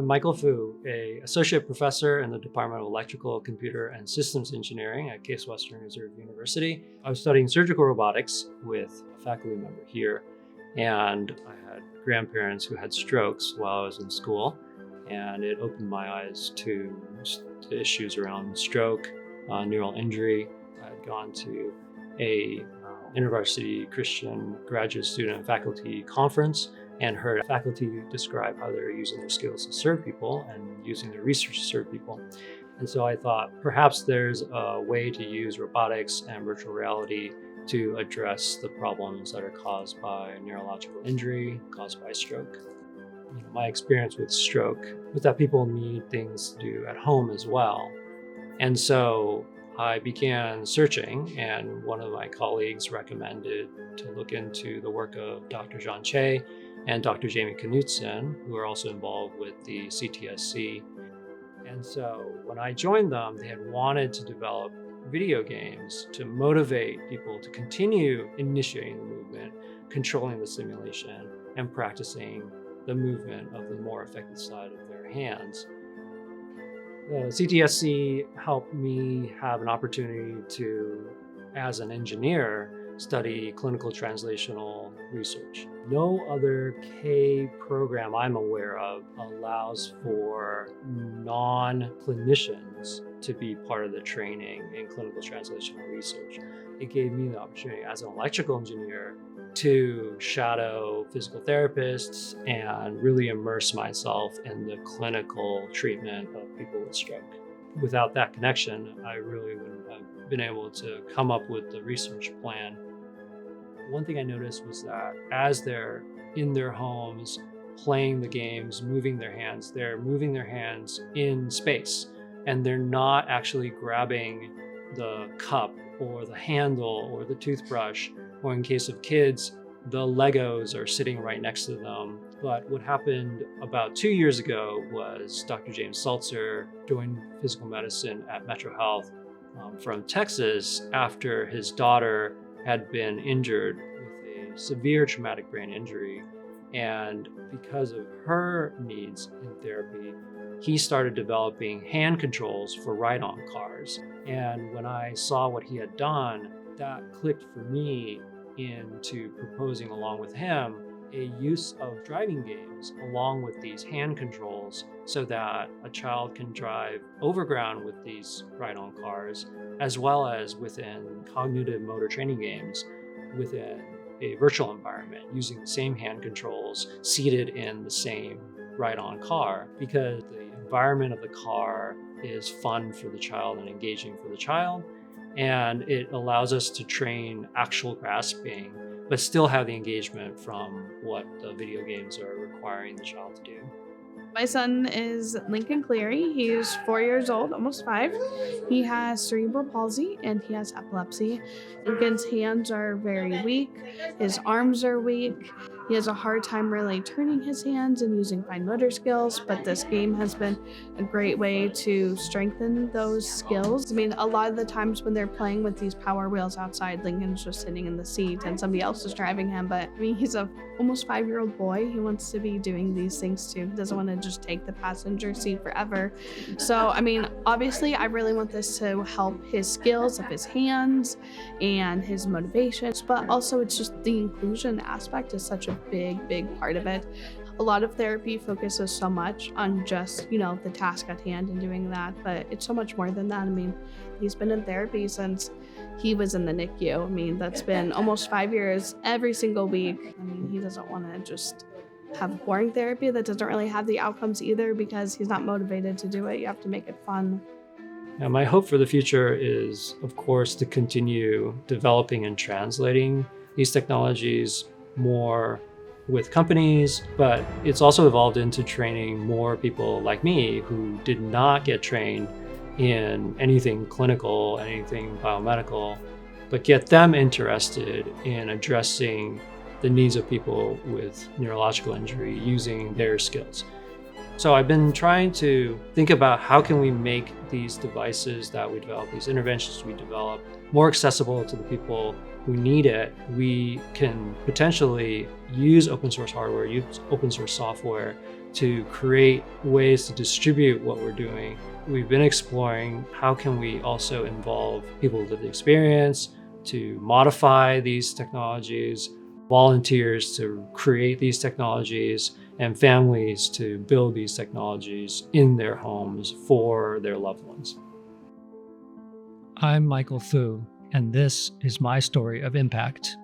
I'm Michael Fu, an associate professor in the Department of Electrical, Computer, and Systems Engineering at Case Western Reserve University. I was studying surgical robotics with a faculty member here, and I had grandparents who had strokes while I was in school, and it opened my eyes to issues around stroke, neural injury. I had gone to a InterVarsity Christian graduate student and faculty conference and heard faculty describe how they're using their skills to serve people and using their research to serve people. And so I thought perhaps there's a way to use robotics and virtual reality to address the problems that are caused by neurological injury, caused by stroke. My experience with stroke was that people need things to do at home as well. And so I began searching, and one of my colleagues recommended to look into the work of Dr. John Che and Dr. Jamie Knutson, who are also involved with the CTSC. And so when I joined them, they had wanted to develop video games to motivate people to continue initiating the movement, controlling the stimulation, and practicing the movement of the more affected side of their hands. The CTSC helped me have an opportunity to, as an engineer, study clinical translational research. No other K program I'm aware of allows for non-clinicians to be part of the training in clinical translational research. It gave me the opportunity as an electrical engineer to shadow physical therapists and really immerse myself in the clinical treatment of people with stroke. Without that connection, I really wouldn't have been able to come up with the research plan. One thing I noticed was that as they're in their homes, playing the games, moving their hands, they're moving their hands in space, and they're not actually grabbing the cup or the handle or the toothbrush, or in case of kids, the Legos are sitting right next to them. But what happened about 2 years ago was Dr. James Salzer joined physical medicine at Metro Health from Texas after his daughter had been injured with a severe traumatic brain injury. And because of her needs in therapy, he started developing hand controls for ride-on cars. And when I saw what he had done, that clicked for me into proposing along with him a use of driving games along with these hand controls so that a child can drive overground with these ride-on cars, as well as within cognitive motor training games within a virtual environment using the same hand controls seated in the same ride-on car, because the environment of the car is fun for the child and engaging for the child. And it allows us to train actual grasping, but still have the engagement from what the video games are requiring the child to do. My son is Lincoln Cleary. He's 4 years old, almost 5. He has cerebral palsy and he has epilepsy. Lincoln's hands are very weak. His arms are weak. He has a hard time really turning his hands and using fine motor skills, but this game has been a great way to strengthen those skills. I mean, a lot of the times when they're playing with these power wheels outside, Lincoln's just sitting in the seat and somebody else is driving him. But I mean, he's a almost 5-year-old boy. He wants to be doing these things too. He doesn't want to just take the passenger seat forever. So, I mean, obviously, I really want this to help his skills of his hands and his motivations, but also it's just the inclusion aspect is such a big part of it. A lot of therapy focuses so much on just, the task at hand and doing that, but it's so much more than that. I mean, he's been in therapy since he was in the NICU. I mean, that's been almost 5 years every single week. I mean, he doesn't want to just have boring therapy that doesn't really have the outcomes either because he's not motivated to do it. You have to make it fun. Now, my hope for the future is, of course, to continue developing and translating these technologies more with companies, but it's also evolved into training more people like me who did not get trained in anything clinical, anything biomedical, but get them interested in addressing the needs of people with neurological injury using their skills. So I've been trying to think about how can we make these devices that we develop, these interventions we develop, more accessible to the people who need it. We can potentially use open source hardware, use open source software to create ways to distribute what we're doing. We've been exploring how can we also involve people with lived experience to modify these technologies, volunteers to create these technologies, and families to build these technologies in their homes for their loved ones. I'm Michael Fu, and this is my story of impact.